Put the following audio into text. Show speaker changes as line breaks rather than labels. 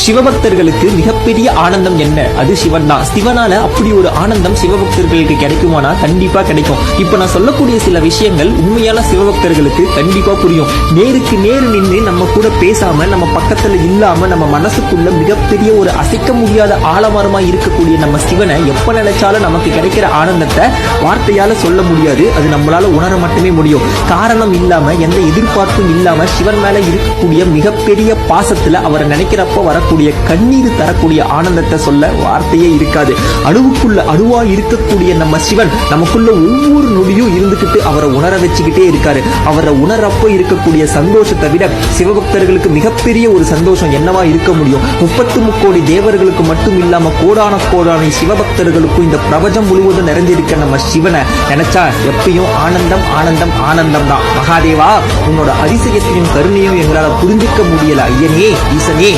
சிவபக்தர்களுக்கு மிகப்பெரிய ஆனந்தம் என்ன? அது சிவன் தான். சிவனால அப்படி ஒரு ஆனந்தம் சிவபக்தர்களுக்கு கிடைக்குமானா கண்டிப்பா கிடைக்கும். இப்ப நான் சொல்லக்கூடிய சில விஷயங்கள் உண்மையான சிவபக்தர்களுக்கு கண்டிப்பா புரியும். நேருக்கு நேரு நின்று நம்ம கூட பேசாம, நம்ம பக்கத்துல இல்லாம, நம்ம மனசுக்குள்ள மிகப்பெரிய ஒரு அசைக்க முடியாத ஆலமரமா இருக்கக்கூடிய நம்ம சிவனை எப்ப நினைச்சாலும் நமக்கு கிடைக்கிற ஆனந்தத்தை வார்த்தையால சொல்ல முடியாது. அது நம்மளால உணர மட்டுமே முடியும். காரணம் இல்லாம, எந்த எதிர்பார்ப்பும் இல்லாம சிவன் மேல இருக்கக்கூடிய மிகப்பெரிய பாசத்துல அவரை நினைக்கிறப்ப வரக்கூடிய கண்ணீர் தரக்கூடிய ஆனந்தத்தை சொல்ல வார்த்தையே இருக்காது. அணுவுக்குள்ள அணுவா இருக்கக்கூடிய நம்ம சிவன் நமக்குள்ள ஒவ்வொரு நொடியும் இருந்துகிட்டு அவரை உணர வச்சுக்கிட்டே இருக்காரு. அவரை உணரப்போ இருக்கக்கூடிய சந்தோஷத்தை விட சிவபக்தர்களுக்கு மிகப்பெரிய ஒரு சந்தோஷம் என்னவா இருக்க முடியும்? 33 கோடி தேவர்களுக்கு மட்டும் இல்லாம கோடான கோடான சிவபக்தர்களுக்கும் இந்த பிரபஞ்சம் முழுவதும் நிறைஞ்சிருக்க நம்ம சிவனை நினைச்சா எப்பயும் ஆனந்தம் ஆனந்தம் ஆனந்தம் தான். மகாதேவா, உன்னோட அதிசயத்தையும் கருணையும் எங்களால புரிஞ்சிக்க முடியல. ஐயனே, ஈசனே.